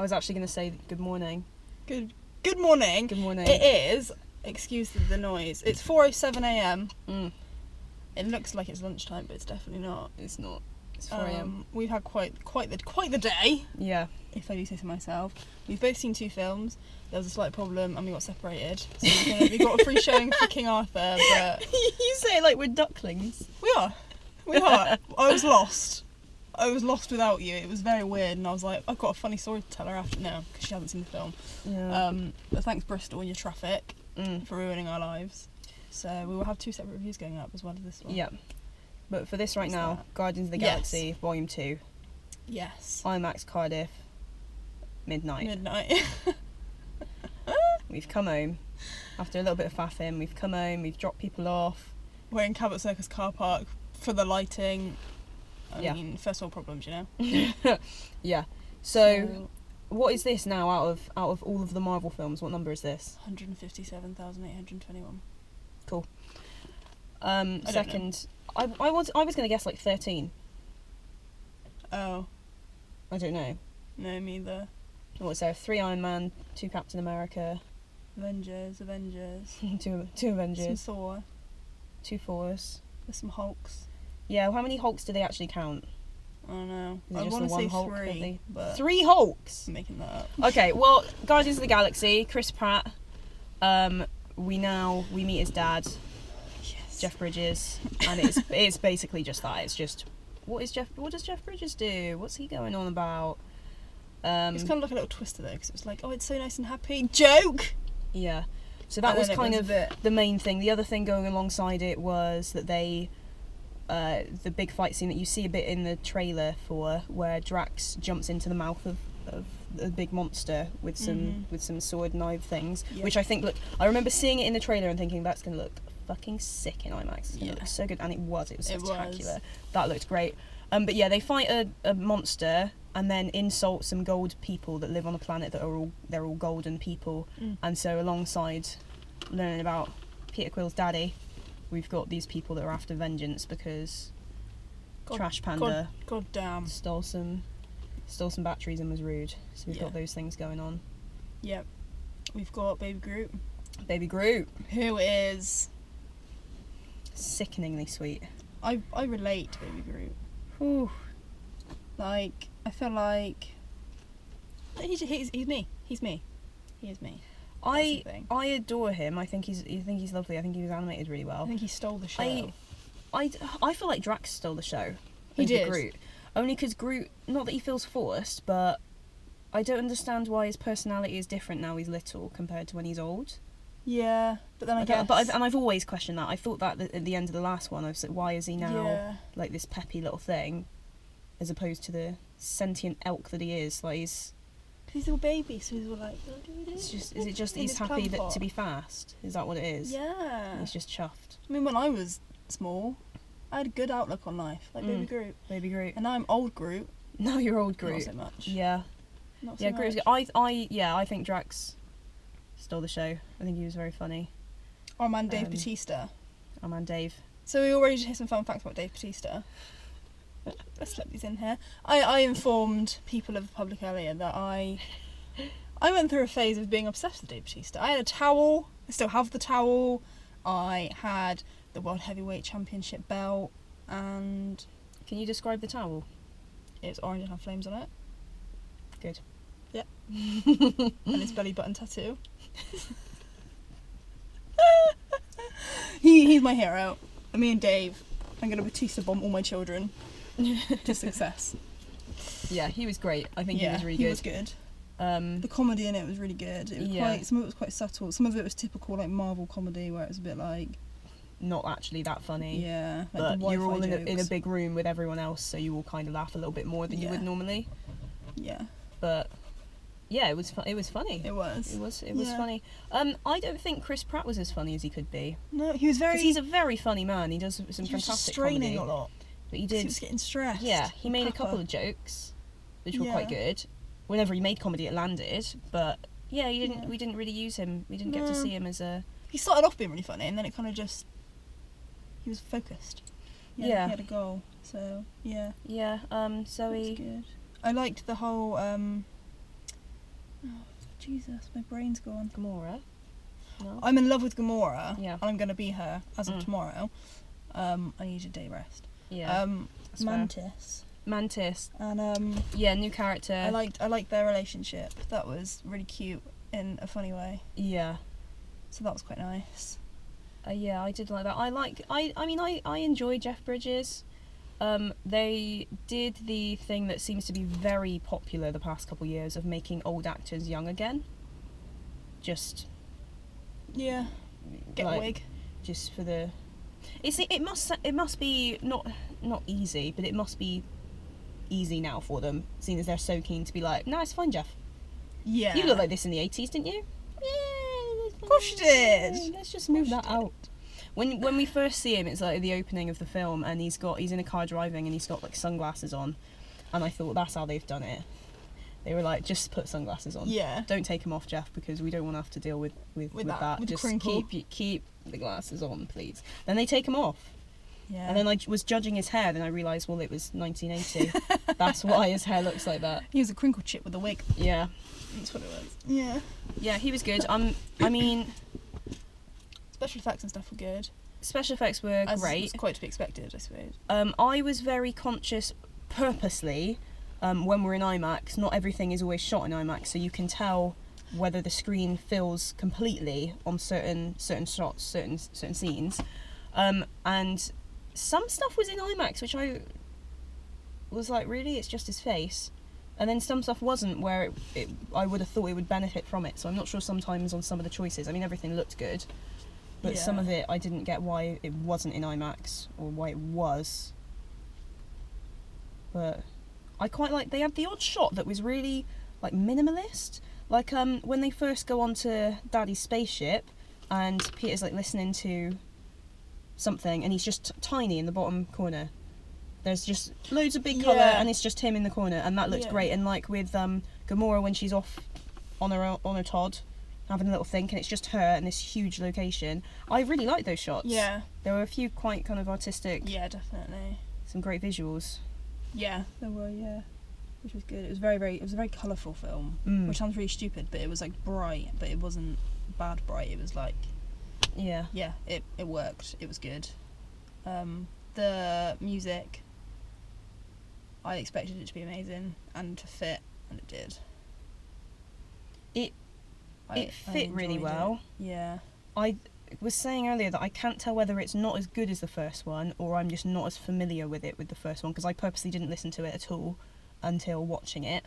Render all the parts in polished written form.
I was actually going to say good morning. Good morning. Good morning. It is, excuse the noise, it's 4:07 a.m. It looks like it's lunchtime, but it's definitely not. It's not. It's 4 a.m. We've had quite the day. Yeah. If I do say so myself. We've both seen 2 films. There was a slight problem and we got separated. So we got a free showing for King Arthur, but... You say it like we're ducklings. We are. I was lost. I was lost without you. It was very weird, and I was like, I've got a funny story to tell her after now, because she hasn't seen the film. Yeah. But thanks, Bristol, and your traffic for ruining our lives. So we will have 2 separate reviews going up as well as this one. Yeah. But for this What's now, that? Guardians of the Galaxy, Volume 2. Yes. IMAX Cardiff, midnight. We've come home. After a little bit of faffing, we've come home, we've dropped people off. We're in Cabot Circus car park for the lighting. I mean, first world problems, you know? Yeah. So, what is this now out of all of the Marvel films? What number is this? 157,821. Cool. Second, I was going to guess like 13. Oh. I don't know. No, me either. What's there? 3 Iron Man, 2 Captain America. Avengers. 2 Avengers. Some Thor. 2 Thors. There's some Hulks. Yeah, well, how many Hulks do they actually count? I don't know. Is it I just want the to one say Hulk, 3, but 3 Hulks? I'm making that up. Okay, well, Guardians of the Galaxy, Chris Pratt. We meet his dad, Jeff Bridges, and it's basically just that. It's just what does Jeff Bridges do? What's he going on about? It's kind of like a little twister though, because it was like, oh, it's so nice and happy. Joke. Yeah. So that was kind of the main thing. The other thing going alongside it was that they, the big fight scene that you see a bit in the trailer for, where Drax jumps into the mouth of a big monster with some sword knife things, which I think I remember seeing it in the trailer and thinking that's going to look fucking sick in IMAX. It's going to look so good, and it was spectacular. That looked great. But yeah, they fight a monster and then insult some gold people that live on a planet that they're all golden people. And so alongside learning about Peter Quill's daddy, we've got these people that are after vengeance because Trash Panda God damn stole some batteries and was rude. So we've got those things going on. Yep. We've got Baby Groot, who is sickeningly sweet. I relate to Baby Groot. Ooh. Like, I feel like he's me. He's me. He is me. I adore him. I think he's lovely. I think he was animated really well. I think he stole the show. I feel like Drax stole the show. He did. Groot. Only because Groot, not that he feels forced, but I don't understand why his personality is different now he's little compared to when he's old. Yeah, but then I guess... I've always questioned that. I thought that at the end of the last one, I was like, why is he now like this peppy little thing, as opposed to the sentient elk that he is? Like he's a little baby, so he's all like... is it just he's happy to be fast? Is that what it is? Yeah. He's just chuffed. I mean, when I was small, I had a good outlook on life, like Baby Groot. Baby Groot. And now I'm old Groot. No, you're old Groot. Not so much. Yeah. Not so much. Groot. I think Drax stole the show. I think he was very funny. Our man Dave Bautista. Our man Dave. So we already hear some fun facts about Dave Bautista. Let's slip these in here. I informed people of the public earlier that I went through a phase of being obsessed with Dave Bautista. I had a towel. I still have the towel. I had the World Heavyweight Championship belt, and... Can you describe the towel? It's orange and had flames on it. Good. Yep. And his belly button tattoo. He's my hero. And me and Dave, I'm going to Bautista bomb all my children to success. Yeah, he was great. I think he was really good. He was good. The comedy in it was really good. It was some of it was quite subtle. Some of it was typical like Marvel comedy, where it was a bit like not actually that funny. Yeah, like but you're all in a big room with everyone else, so you all kind of laugh a little bit more than you would normally. Yeah. But yeah, it was funny. It was funny. I don't think Chris Pratt was as funny as he could be. No, he was very. Because he's a very funny man. He does some fantastic comedy. He was straining a lot. But he did. He was getting stressed. Yeah, he made a couple of jokes, which were quite good. Whenever he made comedy, it landed. But yeah, we didn't really use him. We didn't get to see him as a. He started off being really funny, and then it kind of just. He was focused. Yeah. He had a goal. So yeah. Yeah. So he. Good. I liked the whole Jesus, my brain's gone. Gamora. No. I'm in love with Gamora. Yeah. And I'm going to be her as of tomorrow. I need a day rest. Yeah. Mantis. Mantis. And yeah, new character. I liked their relationship. That was really cute in a funny way. Yeah. So that was quite nice. Yeah, I did like that. I enjoy Jeff Bridges. They did the thing that seems to be very popular the past couple of years of making old actors young again. Just get a wig. Just for the. It must be not easy, but it must be easy now for them, seeing as they're so keen to be like, no, it's fine, Jeff. Yeah. You looked like this in the 80s, didn't you? Yeah, of course you did. Let's just move that out. When we first see him, it's like the opening of the film, and he's in a car driving, and he's got like sunglasses on, and I thought that's how they've done it. They were like, just put sunglasses on. Yeah. Don't take them off, Jeff, because we don't want to have to deal with that. With just crinkle. keep the glasses on, please. Then they take them off. Yeah. And then I was judging his hair, then I realised, well, it was 1980. That's why his hair looks like that. He was a crinkle chip with a wig. Yeah. That's what it was. Yeah. Yeah, he was good. I mean... Special effects and stuff were good. Special effects were great. It's quite to be expected, I suppose. I was very conscious, purposely, when we're in IMAX, not everything is always shot in IMAX, so you can tell whether the screen fills completely on certain shots, certain scenes. And some stuff was in IMAX, which I was like, really? It's just his face? And then some stuff wasn't, where I would have thought it would benefit from it. So I'm not sure sometimes on some of the choices. I mean, everything looked good, but some of it I didn't get why it wasn't in IMAX, or why it was. But I quite like, they had the odd shot that was really like minimalist. Like when they first go onto Daddy's spaceship and Peter's like listening to something, and he's just tiny in the bottom corner. There's just loads of big colour, and it's just him in the corner, and that looks great. And like with Gamora, when she's off on her Todd, having a little think, and it's just her and this huge location. I really like those shots. Yeah. There were a few quite kind of artistic. Yeah, definitely. Some great visuals. Yeah, there were. Yeah, which was good. It was it was a very colourful film, which sounds really stupid, but it was like bright, but it wasn't bad bright. It was like. Yeah, it worked. It was good. The music, I expected it to be amazing and to fit, and it did. It fit really well. Yeah. I was saying earlier that I can't tell whether it's not as good as the first one, or I'm just not as familiar with it with the first one, because I purposely didn't listen to it at all until watching it.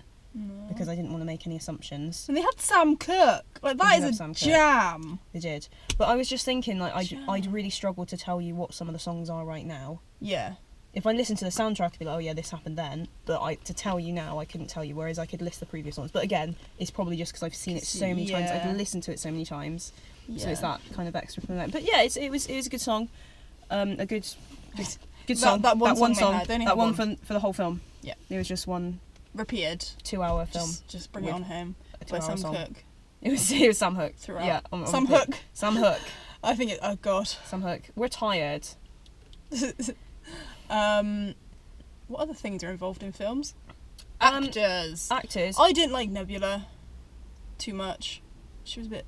Because I didn't want to make any assumptions. And they had Sam Cooke. Like, that is a jam. They did. But I was just thinking, like, I'd really struggle to tell you what some of the songs are right now. Yeah. If I listened to the soundtrack, I'd be like, oh yeah, this happened then. But to tell you now, I couldn't tell you, whereas I could list the previous ones. But again, it's probably just because I've seen it so many times. I've listened to it so many times. So it's that kind of extra from that. But yeah, it was a good song. A good song. That one song. That one for the whole film. Yeah. It was just one... repeated 2-hour film. Just bring it on home. By Sam Cooke. It was Sam Hook. Throughout. Yeah. Sam Hook. Sam Hook. I think oh god. Sam Hook. We're tired. What other things are involved in films? Actors. I didn't like Nebula too much. She was a bit.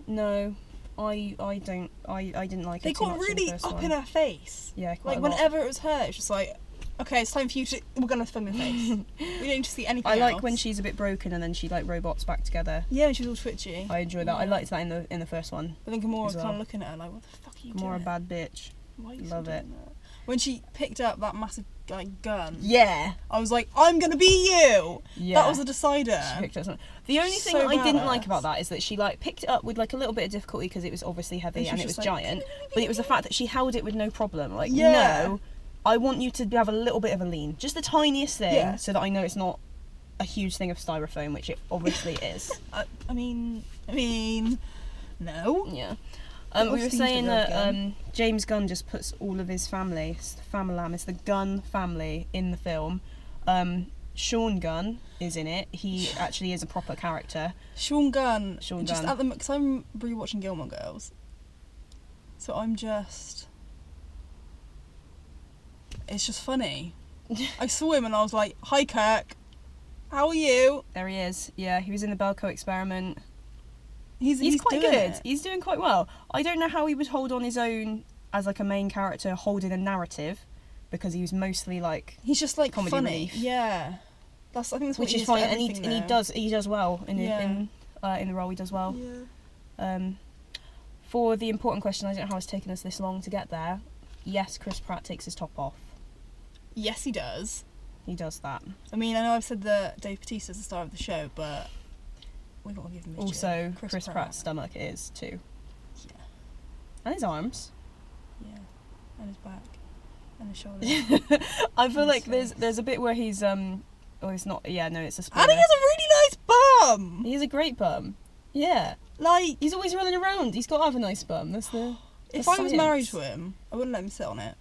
No, I didn't like it. They too got much really in the first up one. in her face. Yeah, quite like whenever it was her, it's just like, okay, it's time for you to. We're gonna film your face. We don't need to see anything. I like else. when she's a bit broken and then she like robots back together. Yeah, and she's all twitchy. I enjoy that. I liked that in the first one. But then Gamora's kind of looking at her like, what the fuck are you doing? Gamora, a bad bitch. Why are you Love it. doing that? When she picked up that massive like gun. Yeah. I was like, I'm gonna be you. Yeah. That was a decider. She picked up something. The only thing that I didn't like about that is that she like picked it up with like a little bit of difficulty because it was obviously heavy and it was like, giant. But it was the fact that she held it with no problem. Like, no, I want you to have a little bit of a lean, just the tiniest thing, so that I know it's not a huge thing of styrofoam, which it obviously is. I mean, no. Yeah. We were saying that James Gunn just puts all of his family, it's the Gunn family in the film. Sean Gunn is in it. He actually is a proper character. Sean Gunn. Just at the because I'm rewatching Gilmore Girls, so I'm just. It's just funny. I saw him and I was like, "Hi, Kirk. How are you? There he is. Yeah, he was in the Belko Experiment. He's quite doing good. it. He's doing quite well. I don't know how he would hold on his own as like a main character holding a narrative, because he was mostly like He's just like comedy funny. relief. Yeah. I think that's what which he is is fine, to and everything, he does well in the role. He does well. Yeah. For the important question, I don't know how it's taken us this long to get there. Yes, Chris Pratt takes his top off. Yes, he does. He does that. I mean, I know I've said that Dave Bautista's the star of the show, but we've got to give him his Also, due. Chris Pratt's stomach is too. Yeah. And his arms. Yeah. And his back. And his shoulders. I feel like there's a bit where he's oh, it's not. Yeah, no, it's a spoiler. And he has a really nice bum. He has a great bum. Yeah. Like, he's always running around. He's got to have a nice bum. That's the. if I was married to him, I wouldn't let him sit on it.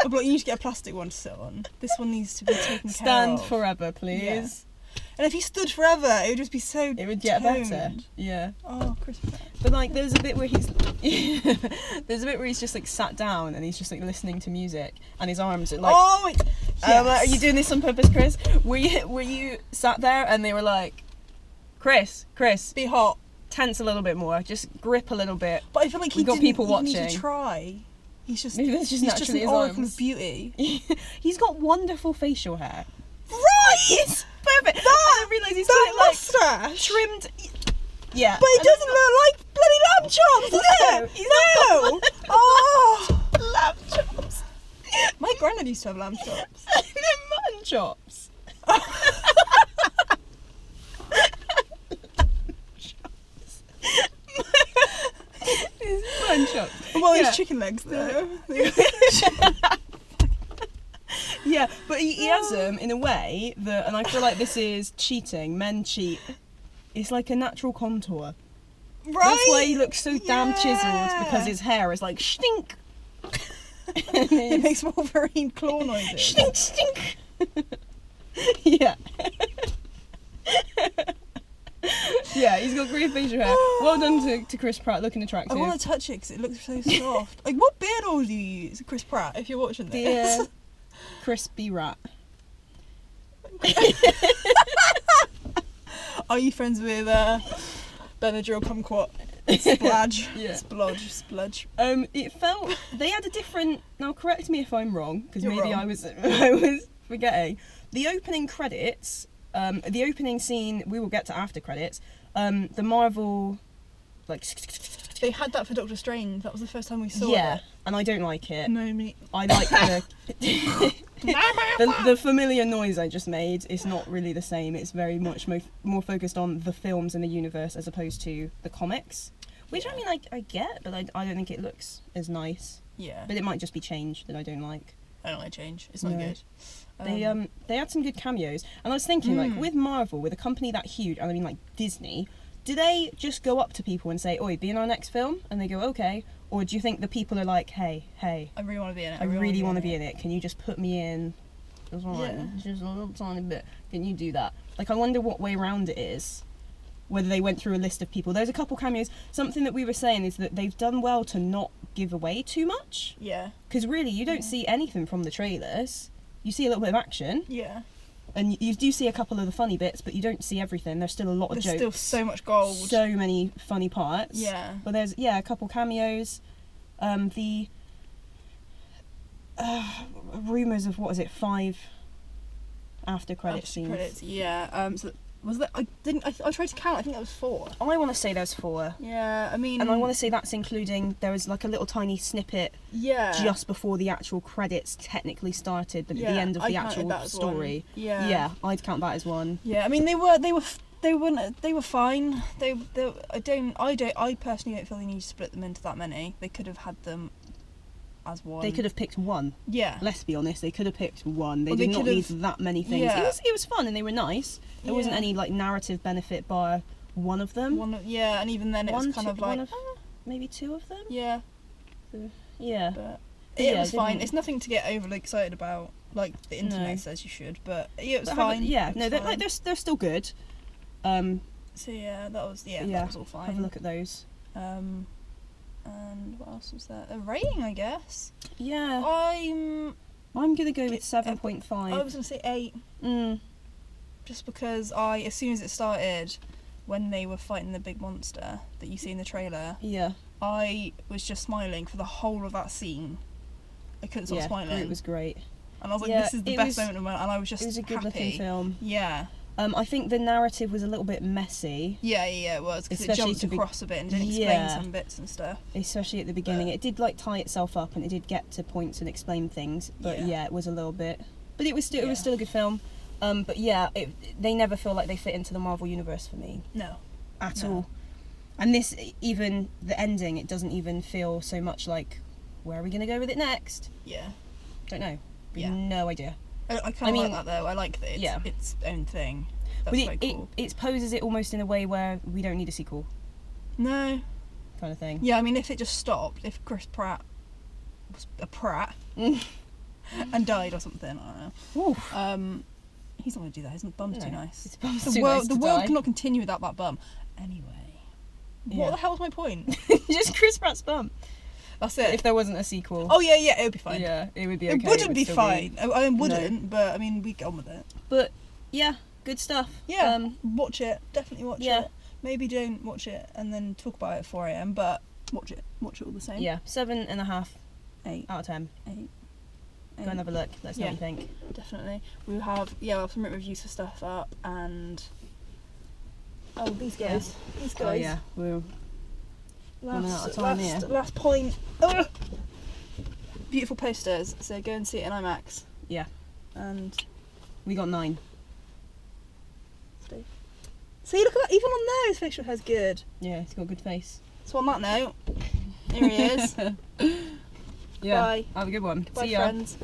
I'd be like, you need to get a plastic one to sit on. This one needs to be taken care of. Stand forever, please. Yeah. And if he stood forever, it would just be so It would get toned. better. Yeah. Oh, Chris Pratt. But like, there's a bit where he's just like sat down and he's just like listening to music, and his arms are like. Oh, wait. Yes. Are you doing this on purpose, Chris? Were you sat there and they were like, Chris, Be hot. tense a little bit more, just grip a little bit. But I feel like We've got people even need watching. to try. He's just Maybe that's just he's naturally an his oracle arms. of beauty. He's got wonderful facial hair. Right! Perfect. I didn't realise he's got it like mustache! trimmed. Yeah. But it doesn't look like bloody lamb chops, does No, it? he's not got Oh! lamb chops. My granddad used to have lamb chops. They're mutton chops. It's mutton chops. Well, Yeah. his chicken legs though. Yeah, but he has them in a way that, and I feel like this is cheating. Men cheat. It's like a natural contour. Right? That's why he looks so damn chiseled, Yeah. because his hair is like stink. It makes Wolverine claw noises. Stink, stink. Yeah. Yeah, he's got great facial hair. Well done to Chris Pratt, looking attractive. I want to touch it because it looks so soft. Like, what beard oil do you use, Chris Pratt, if you're watching this? Dear crispy rat. Are you friends with Benadryl Kumquat? Splodge. Yeah. Splodge. It felt they had a different. Now, correct me if I'm wrong, because You're maybe wrong. I was forgetting. The opening credits, the opening scene. We will get to after credits. The Marvel, like. They had that for Doctor Strange. That was the first time we saw Yeah, it. and I don't like it. No, me. I like the familiar noise I just made. It's not really the same. It's very much more focused on the films in the universe as opposed to the comics. Which, I mean, I get, but I don't think it looks as nice. Yeah. But it might just be change that I don't like. I don't like change. It's not No. good. They had some good cameos, and I was thinking, like, with Marvel, with a company that huge, and I mean, like, Disney, do they just go up to people and say, "Oi, be in our next film?" And they go, "Okay," or do you think the people are like, "Hey, I really want to be in it. I really want to be in it. Can you just put me in? Just Yeah. just a little tiny bit. Can you do that?" Like, I wonder what way round it is. Whether they went through a list of people. There's a couple cameos. Something that we were saying is that they've done well to not give away too much. Yeah. Because really, you don't see anything from the trailers. You see a little bit of action, Yeah. and you do see a couple of the funny bits, but you don't see everything. There's still a lot of There's jokes. still so much gold. So many funny parts. Yeah. But there's, a couple cameos. The rumours of, 5 after credit scenes. Credits. Yeah. So was that? I tried to count. I think that was 4. I want to say there's 4. Yeah. I mean. And I want to say that's including, there was like a little tiny snippet Yeah. just before the actual credits technically started, but at Yeah, the end of I the counted actual that as story. one. Yeah. Yeah, I'd count that as one. Yeah. I mean, they were fine. I personally don't feel they need to split them into that many. They could have had them as one. They could have picked one. Yeah. Let's be honest, they could have picked one. They Or they did not could need have- that many things. Yeah. It was fun and they were nice. There wasn't Yeah. any like narrative benefit by one of them. Yeah, and even then it was kind of like. Maybe 2 of them. Yeah. Yeah. But Yeah, it was fine. didn't- It's nothing to get overly excited about, like the internet No. says you should. But yeah, it was But fine. Yeah, It no, was they're fine. they're still good. So yeah, that was Yeah, that was all fine. Have a look at those. And what else was there? A rating, I guess. Yeah. I'm gonna go with 7.5. I was gonna say 8. Just because as soon as it started, when they were fighting the big monster that you see in the trailer, Yeah. I was just smiling for the whole of that scene. I couldn't stop smiling. It was great. And I was like, this is the best moment of my life, and I was just It was a good happy. looking film. Yeah. I think the narrative was a little bit messy. Yeah, it was, because it jumped across a bit and didn't explain some bits and stuff. Especially at the beginning. It did like tie itself up and it did get to points and explain things, but it was a little bit... But it was still a good film. But yeah, they never feel like they fit into the Marvel Universe for me. No. At all. And this, even the ending, it doesn't even feel so much like, where are we going to go with it next? Yeah. Don't know. No idea. I kind of like that though. I like that it's its own thing. That's quite cool. It poses it almost in a way where we don't need a sequel. No. Kind of thing. Yeah, I mean, if it just stopped, if Chris Pratt was a Pratt and died or something, I don't know. He's not going to do that. His bum's too nice. His bum's too nice. The world cannot continue without that bum. Anyway. What the hell's my point? Just Chris Pratt's bum. That's it. If there wasn't a sequel. Oh yeah, it would be fine. Yeah, it would be okay. It wouldn't be fine. I wouldn't, but I mean, we get on with it. But yeah, good stuff. Yeah, watch it. Definitely watch it. Maybe don't watch it and then talk about it at 4 AM, but watch it. Watch it all the same. Yeah, 7.5. 8 out of 10. 8. Go and have a look. Let's know what you think. Definitely. We'll have some reviews for stuff up, and these guys. These guys. Oh yeah, we're running out of time here. Last point. Beautiful posters. So go and see it in IMAX. Yeah. And we got 9. See, look at that. Even on there, his facial hair's good. Yeah, he's got a good face. So on that note, here he is. Yeah. Bye. Have a good one. Bye, See ya. friends.